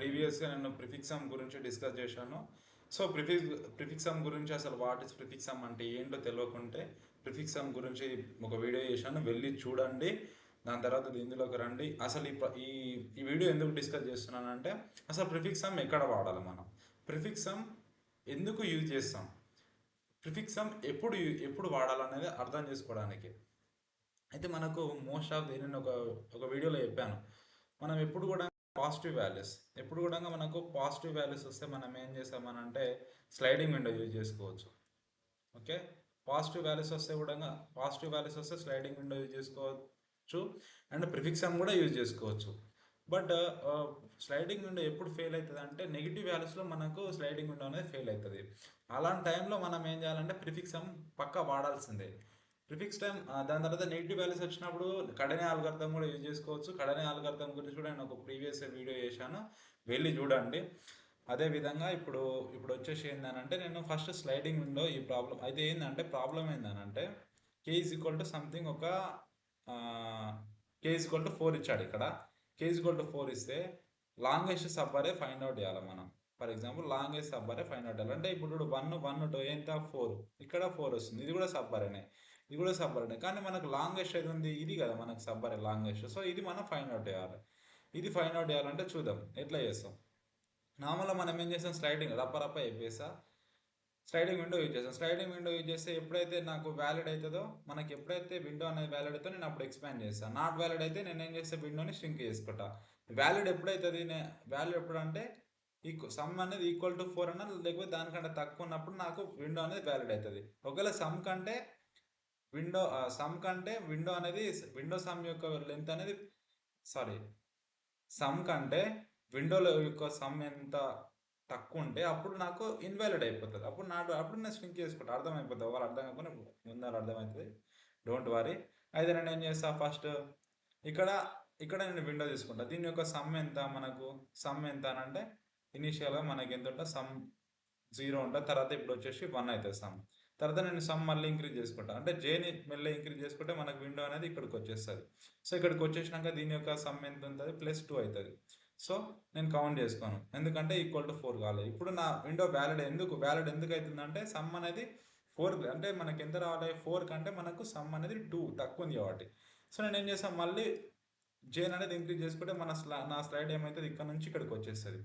ప్రీవియస్గా నేను ప్రిఫిక్సమ్ గురించి డిస్కస్ చేశాను. సో ప్రిఫిక్సమ్ గురించి అసలు వాట్ ఇస్ ప్రిఫిక్సమ్ అంటే ఏంటో తెలియకుంటే ప్రిఫిక్సమ్ గురించి ఒక వీడియో చేశాను, వెళ్ళి చూడండి. దాని తర్వాత ఇందులోకి రండి. అసలు ఈ ఈ వీడియో ఎందుకు డిస్కస్ చేస్తున్నానంటే అసలు ప్రిఫిక్సమ్ ఎక్కడ వాడాలి, మనం ప్రిఫిక్సమ్ ఎందుకు యూజ్ చేస్తాం, ప్రిఫిక్సమ్ ఎప్పుడు వాడాలనేది అర్థం చేసుకోవడానికి. అయితే మనకు మోస్ట్ ఆఫ్ నేను ఒక వీడియోలో చెప్పాను, మనం ఎప్పుడు కూడా పాజిటివ్ వాల్యూస్ ఎప్పుడు కూడా మనకు పాజిటివ్ వాల్యూస్ వస్తే మనం ఏం చేస్తామనంటే స్లైడింగ్ విండో యూజ్ చేసుకోవచ్చు. ఓకే, పాజిటివ్ వాల్యూస్ వస్తే స్లైడింగ్ విండో యూజ్ చేసుకోవచ్చు అండ్ ప్రిఫిక్సమ్ కూడా యూజ్ చేసుకోవచ్చు. బట్ స్లైడింగ్ విండో ఎప్పుడు ఫెయిల్ అవుతుంది అంటే నెగిటివ్ వాల్యూస్లో మనకు స్లైడింగ్ విండో అనేది ఫెయిల్ అవుతుంది. అలాంటి టైంలో మనం ఏం చేయాలంటే ప్రిఫిక్సమ్ పక్కా వాడాల్సిందే. ప్రిఫిక్స్ టైం దాని తర్వాత నెగిటివ్ వాల్యూస్ వచ్చినప్పుడు కడనే ఆల్గర్థం కూడా యూజ్ చేసుకోవచ్చు. కడనే ఆల్గర్థం గురించి కూడా నేను ఒక ప్రీవియస్ వీడియో చేశాను, వెళ్ళి చూడండి. అదేవిధంగా ఇప్పుడు వచ్చేసి ఏంటంటే నేను ఫస్ట్ స్లైడింగ్ విండో ఈ ప్రాబ్లం అయితే ప్రాబ్లం ఏంటంటే కే ఈజ్ ఈక్వల్ టు సంథింగ్ ఒక కే ఈజ్ ఈక్వల్ టు 4 ఇచ్చాడు. ఇక్కడ కే ఈజ్ ఈక్వల్ టు 4 ఇస్తే లాంగెస్ట్ సబ్ అరే ఫైండ్ అవుట్ చేయాలి మనం. ఫర్ ఎగ్జాంపుల్ లాంగెస్ట్ సబ్ అరే ఫైండ్ అవుట్ చేయాలి అంటే ఇప్పుడు 1 1 2 ఎంత 4, ఇక్కడ 4 వస్తుంది, ఇది కూడా సబ్ అరేనే, ఇది కూడా సబ్ అరేనే. కానీ మనకు లాంగెస్ట్ ఏది ఉంది, ఇది కదా మనకు సబ్ అరే లాంగెస్ట్. సో ఇది మనం ఫైండ్ అవుట్ చేయాలి. ఇది ఫైండ్ అవుట్ చేయాలంటే చూద్దాం ఎట్లా చేస్తాం. నార్మల్గా మనం ఏం చేస్తాం, స్లైడింగ్ రప్ప అయిపోయేసా స్లైడింగ్ విండో యూజ్ చేస్తాం. స్లైడింగ్ విండో యూజ్ చేస్తే ఎప్పుడైతే నాకు వ్యాలిడ్ అవుతుందో, మనకి ఎప్పుడైతే విండో అనేది వ్యాలిడ్ అవుతుందో నేను అప్పుడు ఎక్స్పాండ్ చేస్తాను. నాట్ వ్యాలిడ్ అయితే నేను ఏం చేస్తే విండోని ష్రింక్ చేసుకుంటా. వ్యాలిడ్ ఎప్పుడైతుంది, వ్యాలిడ్ ఎప్పుడంటే సమ్ అనేది ఈక్వల్ టు 4 అన్న లేకపోతే దానికంటే తక్కువ ఉన్నప్పుడు నాకు విండో అనేది వ్యాలిడ్ అవుతుంది. ఒకవేళ సమ్ కంటే విండో అనేది విండో సమ్ యొక్క లెంత్ అనేది సమ్ కంటే విండోలో యొక్క సమ్ ఎంత తక్కువ ఉంటే అప్పుడు నాకు ఇన్వాలిడ్ అయిపోతుంది. అప్పుడు నేను స్ట్రింక్ చేసుకుంటా, అర్థమైపోతుంది. వాళ్ళు అర్థం కాకుండా ముందర అర్థమవుతుంది, డోంట్ వరీ. అయితే నేను ఏం చేస్తా, ఫస్ట్ ఇక్కడ నేను విండో తీసుకుంటా. దీని యొక్క సమ్ ఎంత, మనకు సమ్ ఎంత అని అంటే ఇనీషియల్గా మనకి ఎంత ఉంటుంది, సమ్ 0 ఉంటుంది. తర్వాత ఇప్పుడు వచ్చేసి 1 అవుతుంది సమ్. తర్వాత నేను సమ్ మళ్ళీ ఇంక్రీజ్ చేసుకుంటా, అంటే జేని మళ్ళీ ఇంక్రీజ్ చేసుకుంటే మనకు విండో అనేది ఇక్కడికి వచ్చేస్తుంది. సో ఇక్కడికి వచ్చేసినాక దీని యొక్క సమ్ ఎంత ఉంటుంది, +2 అవుతుంది. సో నేను కౌంట్ చేసుకోను, ఎందుకంటే ఈక్వల్ టు 4 కాలేదు. ఇప్పుడు నా విండో వ్యాలిడ్ ఎందుకు అవుతుందంటే సమ్ అనేది 4 అంటే మనకి ఎంత రావాలి, 4 కంటే మనకు సమ్ అనేది 2 తక్కువ ఉంది కాబట్టి. సో నేను ఏం చేస్తాను, మళ్ళీ జేన్ అనేది ఇంక్రీజ్ చేసుకుంటే నా స్లైడ్ ఏమవుతుంది, ఇక్కడ నుంచి ఇక్కడికి వచ్చేస్తుంది.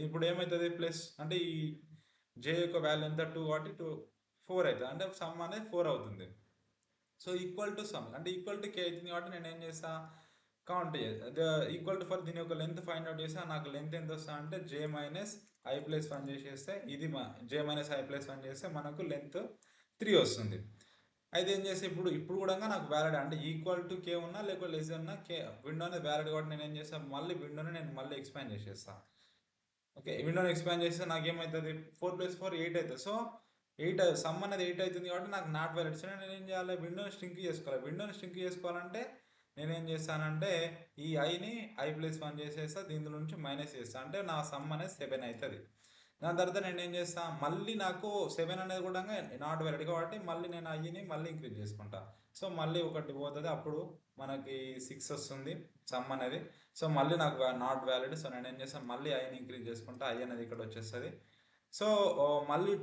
ఇప్పుడు ఏమవుతుంది, ప్లస్ అంటే ఈ జే యొక్క వాల్యూ ఎంత 2 కాబట్టి 4 అవుతుంది, అంటే సమ్ అనేది 4 అవుతుంది. సో ఈక్వల్ టు సమ్ అంటే ఈక్వల్ టు కే అవుతుంది కాబట్టి నేను ఏం చేస్తా, కౌంట్ ఈక్వల్ టు ఫర్ దీని యొక్క లెంత్ ఫైండ్ అవుట్ చేస్తే నాకు లెంత్ ఎంత వస్తుంది అంటే J-i+1 చేసేస్తే ఇది J-i+1 చేస్తే మనకు లెంత్ 3 వస్తుంది. అయితే ఏం చేస్తే ఇప్పుడు కూడా నాకు వ్యాలిడ్ అంటే ఈక్వల్ టు కే ఉన్నా లేకపోతే లెస్ ఉన్నా కే విండో అనేది వ్యాలిడ్ కాబట్టి నేను ఏం చేస్తాను, మళ్ళీ విండోని నేను ఎక్స్పాండ్ చేసేస్తాను. ఓకే, విండోని ఎక్స్పాండ్ చేస్తే నాకు ఏమవుతుంది, 4 + 4 8 అవుతుంది. సో 8 సమ్ అనేది 8 అవుతుంది కాబట్టి నాకు నాట్ వ్యాలిడ్. సో నేను ఏం చేయాలి, విండోని స్ట్రింక్ చేసుకోవాలి. విండోని స్ట్రింక్ చేసుకోవాలంటే నేనేం చేస్తానంటే ఈ ఐని i+1 చేసేస్తా, దీని నుంచి మైనస్ చేస్తాను, అంటే నా సమ్ అనేది 7 అవుతుంది. దాని తర్వాత నేను ఏం చేస్తాను, మళ్ళీ నాకు 7 అనేది కూడా నాట్ వ్యాలిడ్ కాబట్టి మళ్ళీ నేను ఐని మళ్ళీ ఇంక్రీజ్ చేసుకుంటా. సో మళ్ళీ ఒకటి పోతుంది, అప్పుడు మనకి 6 వస్తుంది సమ్ అనేది. సో మళ్ళీ నాకు నాట్ వ్యాలిడ్. సో నేను ఏం చేస్తాను, మళ్ళీ ఐని ఇంక్రీజ్ చేసుకుంటా, ఐ అనేది ఇక్కడ వచ్చేస్తుంది. సో మళ్ళీ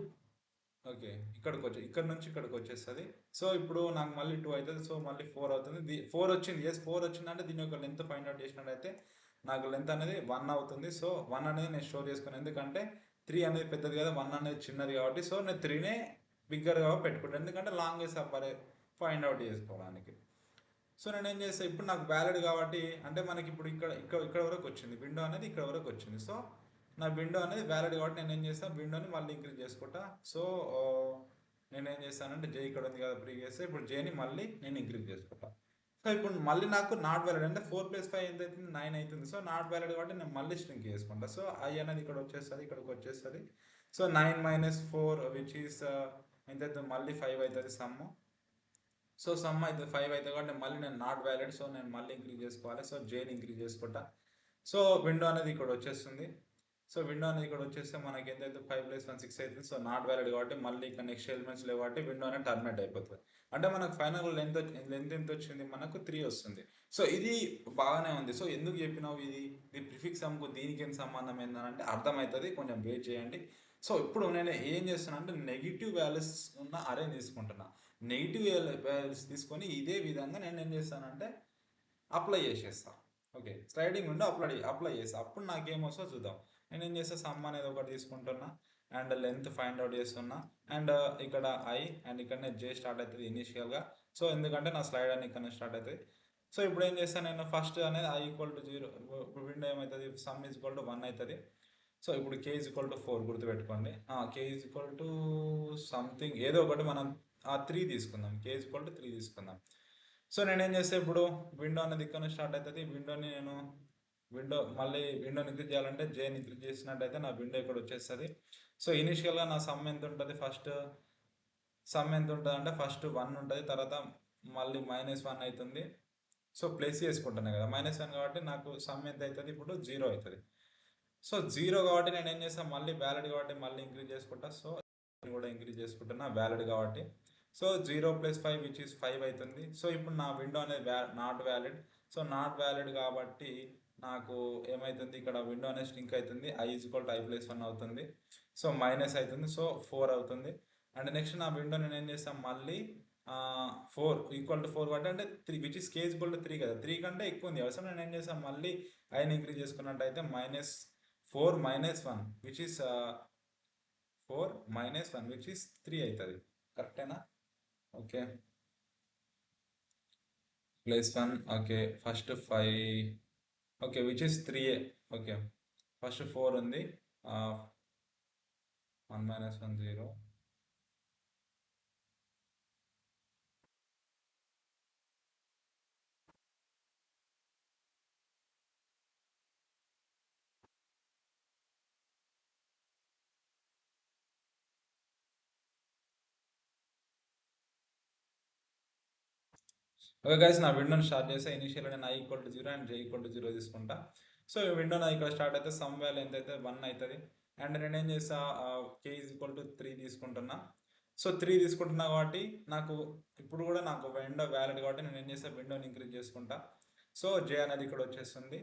ఓకే ఇక్కడ నుంచి ఇక్కడికి వచ్చేస్తుంది. సో ఇప్పుడు నాకు మళ్ళీ 2 అవుతుంది. సో మళ్ళీ 4 అవుతుంది. 4 వచ్చింది, 4 వచ్చిందంటే దీని యొక్క లెంత్ ఫైండ్ అవుట్ చేసినట్టయితే నాకు లెంత్ అనేది 1 అవుతుంది. సో 1 అనేది నేను స్టోర్ చేసుకున్నాను, ఎందుకంటే 3 అనేది పెద్దది కదా, 1 అనేది చిన్నది కాబట్టి. సో నేను 3నే బిగ్గర్గా పెట్టుకుంటాను, ఎందుకంటే లాంగెస్ట్ సబ్బరే ఫైండ్ అవుట్ చేసుకోవడానికి. సో నేను ఏం చేస్తాను, ఇప్పుడు నాకు వ్యాలిడ్ కాబట్టి అంటే మనకి ఇప్పుడు ఇక్కడ వరకు వచ్చింది, విండో అనేది ఇక్కడ వరకు వచ్చింది. సో నా విండో అనేది వ్యాలిడ్ కాబట్టి నేను ఏం చేస్తాను, విండోని మళ్ళీ ఇంక్రీజ్ చేసుకుంటా. సో నేను ఏం చేస్తానంటే జే ఇక్కడ ఉంది కదా ప్రీవియస్, ఇప్పుడు జేని మళ్ళీ నేను ఇంక్రీజ్ చేసుకుంటా. సో ఇప్పుడు మళ్ళీ నాకు నాట్ వ్యాలిడ్ అంటే 4 + 5 ఎంత అవుతుంది, 9 అవుతుంది. సో నాట్ వ్యాలిడ్ కాబట్టి నేను మళ్ళీ స్ట్రింక్ చేసుకుంటా. సో ఐ అనేది ఇక్కడ వచ్చేస్తుంది, ఇక్కడికి వచ్చేస్తుంది. సో 9 - 4 విచ్ ఈస్ ఎంత అవుతుంది, మళ్ళీ 5 అవుతుంది సమ్. సో సమ్ అయితే 5 అవుతుంది కాబట్టి మళ్ళీ నేను నాట్ వ్యాలిడ్. సో నేను మళ్ళీ ఇంక్రీజ్ చేసుకోవాలి. సో జేని ఇంక్రీజ్ చేసుకుంటా. సో విండో అనేది ఇక్కడ వచ్చేస్తుంది. సో విండో అనేది ఇక్కడ వచ్చేస్తే మనకి ఎంతైతే 5 + 1 6 అవుతుంది. సో నాట్ వ్యాలిడ్ కాబట్టి మళ్ళీ ఇక్కడ నెక్స్ట్ ఎలిమెంట్స్ లేవు కాబట్టి విండో అనేది టర్మినేట్ అయిపోతుంది. అంటే మనకు ఫైనల్ లెంత్ ఎంత వచ్చింది, మనకు 3 వస్తుంది. సో ఇది బాగానే ఉంది. సో ఎందుకు చెప్పినావు ఇది ప్రిఫిక్స్ సమ్కు దీనికి ఏం సంబంధం ఏంటంటే అర్థమవుతుంది, కొంచెం వెయిట్ చేయండి. సో ఇప్పుడు నేను ఏం చేస్తున్నా అంటే నెగిటివ్ వాల్యూస్ ఉన్న అరే తీసుకుంటున్నా. నెగిటివ్ వాల్యూస్ తీసుకొని ఇదే విధంగా నేను ఏం చేస్తానంటే అప్లై చేసేస్తాను. ఓకే, స్లైడింగ్ విండో అప్లై చేస్తా. అప్పుడు నాకేమొస్తుందో చూద్దాం. నేను ఏం చేస్తా, సమ్ అనేది ఒకటి తీసుకుంటున్నా అండ్ లెంత్ ఫైండ్ అవుట్ చేస్తున్నా అండ్ ఇక్కడ ఐ అండ్ ఇక్కడ జే స్టార్ట్ అవుతుంది ఇనిషియల్గా. సో ఎందుకంటే నా స్లైడ్ అని ఇక్కడ స్టార్ట్ అవుతుంది. సో ఇప్పుడు ఏం చేస్తాను, నేను ఫస్ట్ అనేది ఐ ఈక్వల్ టు 0, ఇప్పుడు విండో ఏమవుతుంది, సమ్ ఈజ్ ఈక్వల్ టు 1 అవుతుంది. సో ఇప్పుడు కే ఈజ్ ఈక్వల్ టు 4 గుర్తుపెట్టుకోండి. కే ఈజ్ ఈక్వల్ టు సంథింగ్ ఏదో ఒకటి మనం 3 తీసుకుందాం. కే ఈజ్ ఈక్వల్ టు 3 తీసుకుందాం. సో నేనేం చేస్తే ఇప్పుడు విండో అనేది ఇక్కడ స్టార్ట్ అవుతుంది. విండోని నేను మళ్ళీ విండోని ఇంక్రీజ్ చేయాలంటే జేని ఇంక్రీజ్ చేసినట్టయితే నా విండో ఇక్కడ వచ్చేస్తుంది. సో ఇనిషియల్గా నా సమ్ ఎంత ఉంటుంది, ఫస్ట్ సమ్ ఎంత ఉంటుంది అంటే ఫస్ట్ 1 ఉంటుంది, తర్వాత మళ్ళీ -1 అవుతుంది. సో ప్లస్ చేసుకుంటాను కదా, -1 కాబట్టి నాకు సమ్ ఎంత అవుతుంది, ఇప్పుడు 0 అవుతుంది. సో 0 కాబట్టి నేను ఏం చేస్తాను, మళ్ళీ వ్యాలిడ్ కాబట్టి మళ్ళీ ఇంక్రీజ్ చేసుకుంటా. సో కూడా ఇంక్రీజ్ చేసుకుంటున్నా వ్యాలిడ్ కాబట్టి. సో 0 + 5 విచ్ ఈస్ 5 అవుతుంది. సో ఇప్పుడు నా విండో అనేది not valid. So not valid కాబట్టి నాకు ఏమవుతుంది, ఇక్కడ విండో అనేది స్ట్రింక్ అవుతుంది. i = i + 1 అవుతుంది. సో మైనస్ అవుతుంది. సో 4 అవుతుంది. అండ్ నెక్స్ట్ నా విండో నేను ఏం చేస్తాను, మళ్ళీ 4 = 4 కాబట్టి అంటే 3 విచ్ ఇస్ k = 3 కదా, 3 కంటే ఎక్కువ ఉంది అవసరం. నేను ఏం చేస్తాను, మళ్ళీ ఐని ఇంక్రీజ్ చేసుకున్నట్టయితే -4 - 1 విచ్ ఇస్ 4 - 1 విచ్ ఇస్ 3 అవుతుంది. కరెక్టేనా? Okay, +1. Okay, first 5. Okay, which is 3a. Okay, first 4 ఉంది. 1 - 1 0. ఓకే గైస్, నా విండోని స్టార్ట్ చేస్తే ఇనిషియల్గా నేను i = 0 అండ్ j = 0 తీసుకుంటా. సో విండో నా ఇక్కడ స్టార్ట్ అయితే సమ్ వాల్యూ ఎంత అయితే 1 అవుతుంది. అండ్ నేను ఏం చేస్తా, k = 3 తీసుకుంటున్నా. సో 3 తీసుకుంటున్నా కాబట్టి నాకు ఇప్పుడు కూడా నాకు విండో వ్యాలిడ్ కాబట్టి నేను ఏం చేస్తా, విండోని ఇంక్రీజ్ చేసుకుంటా. సో j అనేది ఇక్కడ వచ్చేస్తుంది.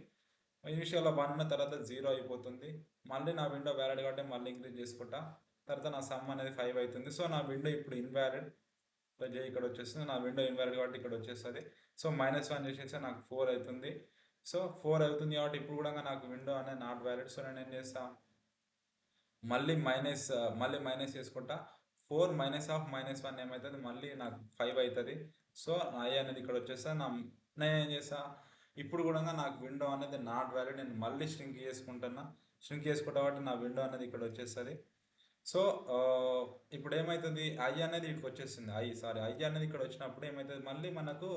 ఇనిషియల్గా 1 తర్వాత 0 అయిపోతుంది. మళ్ళీ నా విండో వ్యాలిడ్ కాబట్టి మళ్ళీ ఇంక్రీజ్ చేసుకుంటా. తర్వాత నా సమ్ అనేది 5 అవుతుంది. సో నా విండో ఇప్పుడు ఇన్వాలిడ్. సో j ఇక్కడ వచ్చేస్తుంది. నా విండో ఇన్వాలిడ్ కాబట్టి ఇక్కడ వచ్చేస్తుంది. సో -1 చేసేస్తే నాకు 4 అవుతుంది. సో 4 అవుతుంది కాబట్టి ఇప్పుడు కూడా నాకు విండో అనేది నాట్ వ్యాలిడ్. సో నేను ఏం చేస్తా, మళ్ళీ మైనస్ చేసుకుంటా. 4 - -1 ఏమవుతుంది, మళ్ళీ నాకు 5 అవుతుంది. సో i అనేది ఇక్కడ వచ్చేస్తా. నేను ఏం చేస్తా, ఇప్పుడు కూడా నాకు విండో అనేది నాట్ వ్యాలిడ్. నేను మళ్ళీ స్ట్రింక్ చేసుకుంటున్నా కాబట్టి నా విండో అనేది ఇక్కడ వచ్చేస్తుంది. సో ఇప్పుడు ఏమవుతుంది, i అనేది ఇక్కడికి వచ్చేస్తుంది. i అనేది ఇక్కడ వచ్చినప్పుడు ఏమవుతుంది, మళ్ళీ మనకు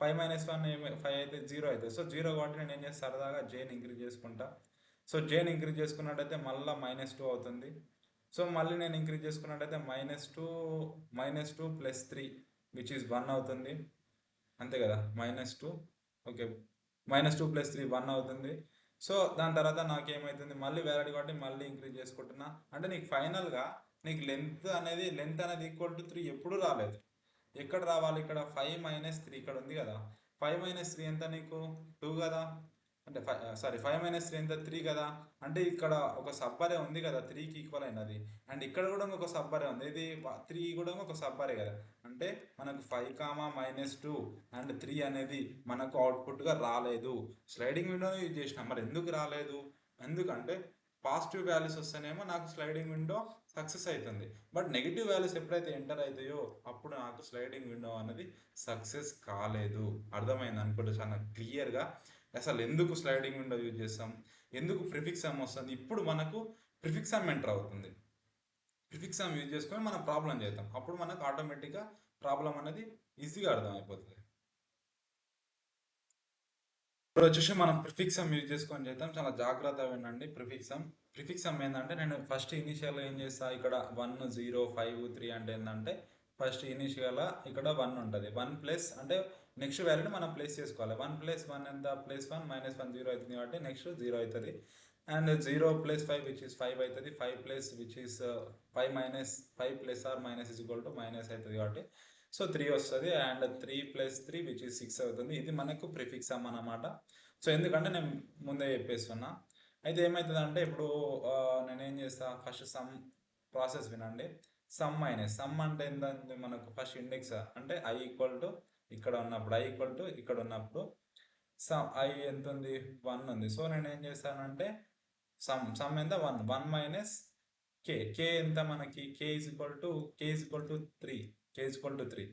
5 - 1 5 అయితే 0 అవుతుంది. సో 0 కాబట్టి నేను ఏం చేస్తాను, సరదాగా jని ఇంక్రీజ్ చేసుకుంటా. సో jని ఇంక్రీజ్ చేసుకున్నట్టయితే మళ్ళీ -2 అవుతుంది. సో మళ్ళీ నేను ఇంక్రీజ్ చేసుకున్నట్టయితే -2 + 3 విచ్ ఈస్ 1 అవుతుంది. అంతే కదా, -2. ఓకే, -2 + 3 1 అవుతుంది. సో దాని తర్వాత నాకేమవుతుంది, మళ్ళీ వ్యాలిడ్ కాబట్టి మళ్ళీ ఇంక్రీజ్ చేసుకుంటున్నా. అంటే నీకు ఫైనల్గా నీకు లెంత్ అనేది = 3 ఎప్పుడు రాలేదు. ఎక్కడ రావాలి, ఇక్కడ 5 - 3 ఇక్కడ ఉంది కదా. 5 - 3 ఎంత నీకు 2 కదా, అంటే 5 - 3 ఎంత 3 కదా. అంటే ఇక్కడ ఒక సబ్బరే ఉంది కదా 3కి ఈక్వల్ అయినది. అండ్ ఇక్కడ కూడా ఒక సబ్బరే ఉంది, ఇది 3 కూడా ఒక సబ్బరే కదా. అంటే మనకు 5, -2 అండ్ 3 అనేది మనకు అవుట్పుట్గా రాలేదు. స్లైడింగ్ విండోని యూజ్ చేసినాం, మరి ఎందుకు రాలేదు, ఎందుకంటే పాజిటివ్ వాల్యూస్ వస్తేనేమో నాకు స్లైడింగ్ విండో సక్సెస్ అవుతుంది. బట్ నెగిటివ్ వాల్యూస్ ఎప్పుడైతే ఎంటర్ అవుతాయో అప్పుడు నాకు స్లైడింగ్ విండో అనేది సక్సెస్ కాలేదు. అర్థమైంది అనుకుంటే చాలా క్లియర్గా అసలు ఎందుకు స్లైడింగ్ విండో యూజ్ చేస్తాం, ఎందుకు ప్రిఫిక్స్ సమ్ వస్తుంది. ఇప్పుడు మనకు ప్రిఫిక్స్ సమ్ ఎంటర్ అవుతుంది. ప్రిఫిక్స్ సమ్ యూజ్ చేసుకొని మనం ప్రాబ్లం చేద్దాం. అప్పుడు మనకు ఆటోమేటిక్గా ప్రాబ్లం అనేది ఈజీగా అర్థమైపోతుంది. ఇప్పుడు వచ్చేసి మనం ప్రిఫిక్స్ సమ్ యూజ్ చేసుకొని చేద్దాం. చాలా జాగ్రత్తగా వినండి. ప్రిఫిక్స్ సమ్ ఏంటంటే, నేను ఫస్ట్ ఇనిషియల్గా ఏం చేస్తా, ఇక్కడ 1 0 5 3 అంటే ఏంటంటే ఫస్ట్ ఇనిషియల్గా ఇక్కడ 1 ఉంటుంది. 1 ప్లస్ అంటే నెక్స్ట్ వాల్యూని మనం ప్లేస్ చేసుకోవాలి. 1 + 1 ఎంత, +1 - 1 0 అవుతుంది కాబట్టి నెక్స్ట్ 0 అవుతుంది. అండ్ 0 ప్లస్ 5 విచ్ ఇస్ 5 అవుతుంది. 5 plus which is 5 minus 5 plus or minus is equal to minus అవుతుంది కాబట్టి సో 3 వస్తుంది. అండ్ 3 ప్లస్ 3 విచ్ ఇస్ 6 అవుతుంది. ఇది మనకు ప్రిఫిక్స్ సమ్ అన్నమాట. సో ఎందుకంటే నేను ముందే చెప్పేస్తున్నా. అయితే ఏమవుతుంది అంటే ఇప్పుడు నేనేం చేస్తా, ఫస్ట్ సమ్ ప్రాసెస్ వినండి. సమ్ మైనస్ సమ్ అంటే ఏంటంటే మనకు ఫస్ట్ ఇండెక్స్ అంటే ఐ ఈక్వల్ టు ఇక్కడ ఉన్నప్పుడు, ఐ ఈక్వల్ టు ఇక్కడ ఉన్నప్పుడు సమ్ ఐ ఎంత ఉంది, 1 ఉంది. సో నేను ఏం చేస్తానంటే సమ్ ఎంత 1 మైనస్ కే ఎంత మనకి K is equal to 3, K is equal to 3.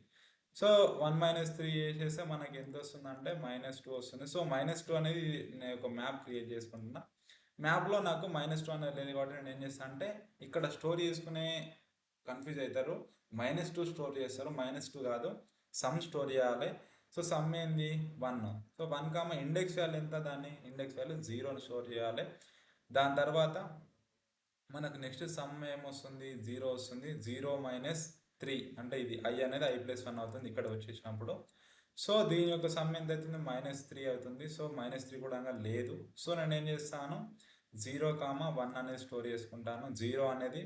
So 1 minus 3 చేసేస్తే మనకి ఎంత వస్తుందంటే -2 వస్తుంది. సో -2 అనేది నేను ఒక మ్యాప్ క్రియేట్ చేసుకుంటున్నా. మ్యాప్లో నాకు -2 అనేది లేదు కాబట్టి నేను ఏం చేస్తాను అంటే ఇక్కడ స్టోర్ చేసుకునే కన్ఫ్యూజ్ అవుతారు. -2 స్టోర్ చేస్తారు, -2 కాదు సమ్ స్టోర్ చేయాలి. సో సమ్ ఏంది 1. సో 1 ఇండెక్స్ వాల్యూ ఎంత, దాన్ని ఇండెక్స్ వాల్యూ 0ని స్టోర్ చేయాలి. దాని తర్వాత మనకు నెక్స్ట్ సమ్ ఏమొస్తుంది, 0 వస్తుంది. 0 మైనస్ 3 అంటే ఇది ఐ అనేది i+1 అవుతుంది ఇక్కడ వచ్చేసినప్పుడు. సో దీని యొక్క సమ్ ఎంత అవుతుంది, -3 అవుతుంది. సో -3 కూడా లేదు. సో నేను ఏం చేస్తాను 0, 1 అనేది స్టోర్ చేసుకుంటాను. 0 అనేది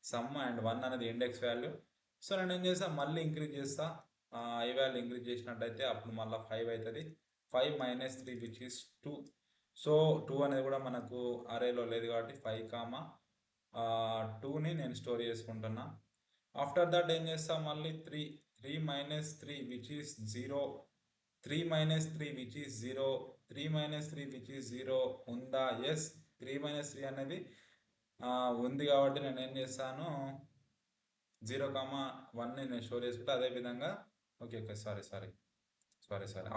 సమ్ అండ్ 1 అనేది ఇండెక్స్ వాల్యూ. సో నేను ఏం చేస్తాను మళ్ళీ ఇంక్రీజ్ చేస్తా. ఐ వాల్యూ ఇంక్రీజ్ చేసినట్టయితే అప్పుడు మళ్ళీ 5 అవుతుంది. 5 మైనస్ 3 విచ్ ఈస్ 2. సో 2 అనేది కూడా మనకు అరేలో లేదు కాబట్టి 5, 2ని నేను స్టోర్ చేసుకుంటున్నా. ఆఫ్టర్ దట్ ఏం చేస్తాం మళ్ళీ 3 minus 3 which is 0. 3 minus 3 which is 0. 3 minus 3 which is 0 ఉందా? ఎస్, 3 మైనస్ 3 అనేది ఉంది కాబట్టి నేను ఏం చేస్తాను 0, 1ని నేను స్టోర్ చేసుకుంటే అదేవిధంగా ఓకే సారీ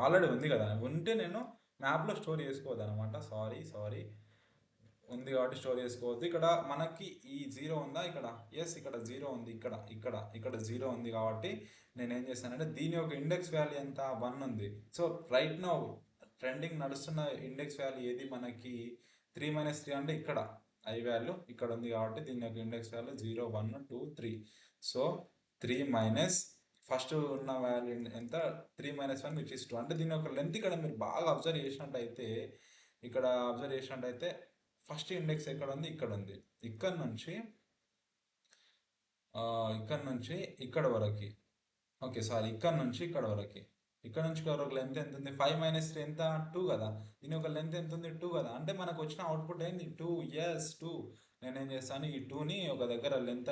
ఆల్రెడీ ఉంది కదా, ఉంటే నేను మ్యాప్లో స్టోర్ చేసుకోవద్దు అనమాట. సారీ ఉంది కాబట్టి స్టోర్ చేసుకోవద్దు. ఇక్కడ మనకి ఈ 0 ఉందా ఇక్కడ, ఎస్ ఇక్కడ 0 ఉంది. ఇక్కడ 0 ఉంది కాబట్టి నేను ఏం చేస్తానంటే దీని యొక్క ఇండెక్స్ వాల్యూ ఎంత, 1 ఉంది. సో రైట్ నౌ ట్రెండింగ్ నడుస్తున్న ఇండెక్స్ వాల్యూ ఏది మనకి 3 మైనస్ 3 అంటే ఇక్కడ ఐ వాల్యూ ఇక్కడ ఉంది కాబట్టి దీని యొక్క index value 0, 1, 2, 3. So 3 minus first ఉన్న వాల్యూ ఎంత 3 మైనస్ 1 విచ్ ఇస్ 2. అంటే దీని యొక్క లెంత్ ఇక్కడ మీరు బాగా అబ్జర్వ్ చేసినట్టయితే ఫస్ట్ ఇండెక్స్ ఎక్కడ ఉంది, ఇక్కడ ఉంది. ఇక్కడ నుంచి ఇక్కడ వరకు ఇక్కడ నుంచి ఇక్కడ వరకు లెంత్ ఎంత ఉంది, 5 మైనస్ 3 ఎంత 2 కదా. దీని యొక్క లెంత్ ఎంత ఉంది, 2 కదా. అంటే మనకు వచ్చిన అవుట్పుట్ ఏంది 2. ఎస్ 2. నేనేం చేస్తాను ఈ 2ని ఒక దగ్గర లెంత్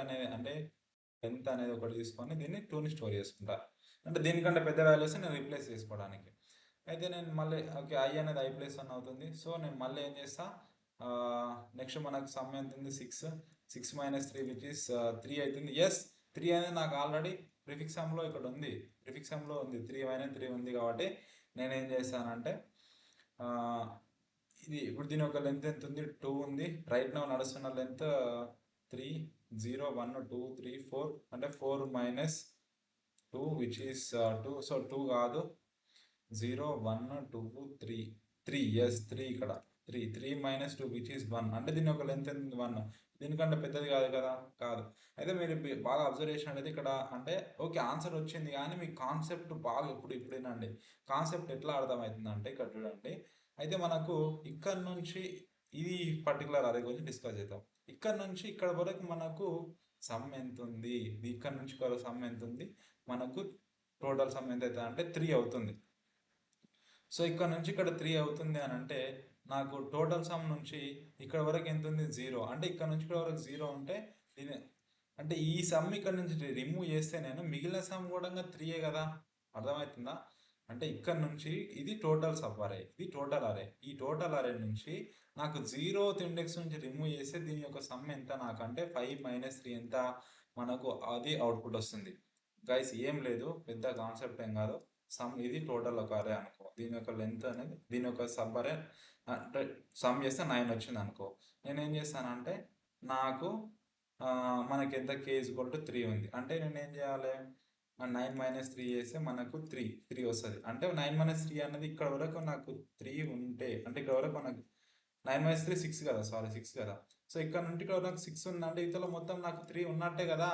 అనేది ఒకటి తీసుకొని దీన్ని 2ని స్టోర్ చేసుకుంటా. అంటే దీనికంటే పెద్ద వాల్యూస్ నేను రీప్లేస్ చేసుకోవడానికి. అయితే నేను మళ్ళీ ఓకే ఐ అనేది i+1 అవుతుంది. సో నేను మళ్ళీ ఏం చేస్తా, నెక్స్ట్ మనకు సమ్ ఎంత ఉంది 6 మైనస్ 3 విచ్ ఇస్ 3 అవుతుంది. ఎస్ 3 అనేది నాకు ఆల్రెడీ ప్రిఫిక్స్ సమ్లో ఇక్కడ ఉంది, 3 మైనస్ 3 ఉంది కాబట్టి నేనేం చేస్తానంటే ఇది ఇప్పుడు దీని ఒక లెంత్ ఎంత ఉంది, 2 ఉంది. రైట్ నౌ నడుస్తున్న లెంత్ 3, 0, 1, 2, 3, 4 అంటే 4 మైనస్ 2 విచ్ ఈస్ 2. సో 2 కాదు 0, 1, 2, 3 ఎస్ 3 ఇక్కడ 3 మైనస్ 2 విచ్ ఈస్ 1. అంటే దీని ఒక లెంత్ ఎంత 1. దీనికంటే పెద్దది కాదు కదా, కాదు. అయితే మీరు బాగా అబ్జర్వ్ చేసినట్టయితే ఇక్కడ అంటే ఓకే ఆన్సర్ వచ్చింది కానీ మీ కాన్సెప్ట్ బాగా ఇప్పుడేనండి కాన్సెప్ట్ ఎట్లా అర్థమవుతుందంటే ఇక్కడ చూడండి. అయితే మనకు ఇక్కడ నుంచి ఇది పర్టికులర్ అదే గురించి డిస్కస్ చేద్దాం. ఇక్కడ నుంచి ఇక్కడ వరకు మనకు సమ్ ఎంత ఉంది, ఇక్కడ నుంచి సమ్ ఎంత ఉంది, మనకు టోటల్ సమ్ ఎంత అవుతుంది అంటే 3 అవుతుంది. సో ఇక్కడ నుంచి ఇక్కడ 3 అవుతుంది అని అంటే నాకు టోటల్ సమ్ నుంచి ఇక్కడ వరకు ఎంత ఉంది 0. అంటే ఇక్కడ నుంచి ఇక్కడ వరకు 0 ఉంటే దీని అంటే ఈ సమ్ ఇక్కడ నుంచి రిమూవ్ చేస్తే నేను మిగిలిన సమ్ కూడా 3 కదా. అర్థమవుతుందా? అంటే ఇక్కడ నుంచి ఇది టోటల్ సబ్ అరే, ఇది టోటల్ అరే. ఈ టోటల్ అరే నుంచి నాకు 0th ఇండెక్స్ నుంచి రిమూవ్ చేస్తే దీని యొక్క సమ్ ఎంత నాకు అంటే 5 మైనస్ 3 ఎంత మనకు అది అవుట్పుట్ వస్తుంది. గైస్ ఏం లేదు, పెద్ద కాన్సెప్ట్ ఏం కాదు. సమ్ ఇది టోటల్ ఒక అరే అనుకో, దీని యొక్క లెంత్ అనేది దీని యొక్క సబ్ అరే అంటే సమ్ చేస్తే 9 వచ్చింది అనుకో. నేనేం చేస్తానంటే నాకు మనకి ఎంత k=3 ఉంది అంటే నేను ఏం చేయాలి 9 మైనస్ 3 చేస్తే మనకు 3 వస్తుంది. అంటే 9 మైనస్ 3 అనేది ఇక్కడ వరకు నాకు 3 ఉంటే అంటే ఇక్కడ వరకు మనకు 9 మైనస్ 3 6 కదా, 6 కదా. సో ఇక్కడ నుండి ఇక్కడ వరకు 6 ఉంది అంటే ఇతలో మొత్తం నాకు 3 ఉన్నట్టే కదా.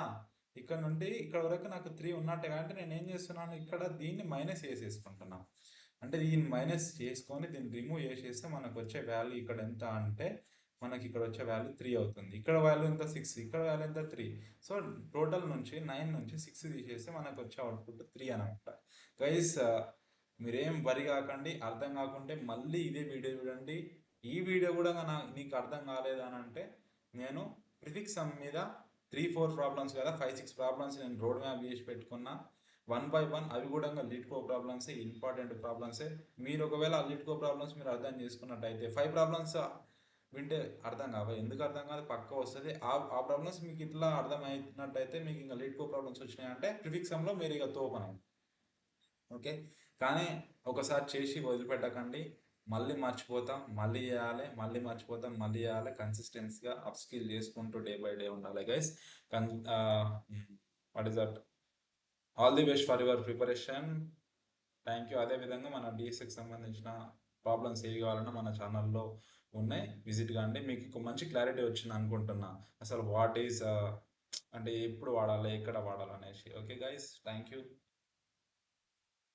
ఇక్కడ నుండి ఇక్కడ వరకు నాకు 3 ఉన్నట్టే కాబట్టి నేను ఏం చేస్తున్నాను ఇక్కడ దీన్ని మైనస్ చేసేసుకుంటున్నాను. అంటే దీన్ని మైనస్ చేసుకొని దీన్ని రిమూవ్ చేసేస్తే మనకు వచ్చే వాల్యూ ఇక్కడ ఎంత అంటే మనకి ఇక్కడ వచ్చే వాల్యూ 3 అవుతుంది. ఇక్కడ వాల్యూ ఎంత 6, ఇక్కడ వాల్యూ ఎంత 3. సో టోటల్ నుంచి 9 నుంచి 6 తీసేస్తే మనకు వచ్చే అవుట్పుట్ 3 అనమాట. గైస్ మీరేం వరి కాకండి, అర్థం కాకుంటే మళ్ళీ ఇదే వీడియో చూడండి. ఈ వీడియో కూడా నీకు అర్థం కాలేదని అంటే నేను ప్రిఫిక్స్ సమ్ మీద 3-4 ప్రాబ్లమ్స్ కదా 5-6 ప్రాబ్లమ్స్ నేను రోడ్ మ్యాప్ చేసి పెట్టుకున్నా 1 by 1. అవి కూడా లీడ్ కో ప్రాబ్లమ్సే, ఇంపార్టెంట్ ప్రాబ్లమ్సే. మీరు ఒకవేళ లీడ్ కో ప్రాబ్లమ్స్ మీరు అర్థం చేసుకున్నట్టయితే 5 ప్రాబ్లమ్స్ వింటే అర్థం కావు. ఎందుకు అర్థం కాదు, పక్క వస్తుంది. ఆ ప్రాబ్లమ్స్ మీకు ఇట్లా అర్థమైనట్టయితే మీకు ఇంకా లీడ్ కో ప్రాబ్లమ్స్ వచ్చినాయంటే ప్రిఫిక్స్ సమ్లో మీరు ఇక తోపనం. ఓకే, కానీ ఒకసారి చేసి వదిలిపెట్టకండి. మళ్ళీ మర్చిపోతాం, మళ్ళీ చేయాలి, మళ్ళీ మర్చిపోతాం, మళ్ళీ చేయాలి. కన్సిస్టెన్సీగా అప్ స్కిల్ చేసుకుంటూ డే బై డే ఉండాలి guys. What is that, all the best for your preparation. Thank you. అదేవిధంగా మన డిఎస్సికి సంబంధించిన ప్రాబ్లమ్స్ ఏవి కావాలన్నా మన ఛానల్లో ఉన్నాయి, విజిట్ కాండి. మీకు మంచి క్లారిటీ వచ్చింది అనుకుంటున్నా, అసలు వాట్ ఈస్ అంటే ఎప్పుడు వాడాలి, ఎక్కడ వాడాలి అనేసి. Okay guys, thank you.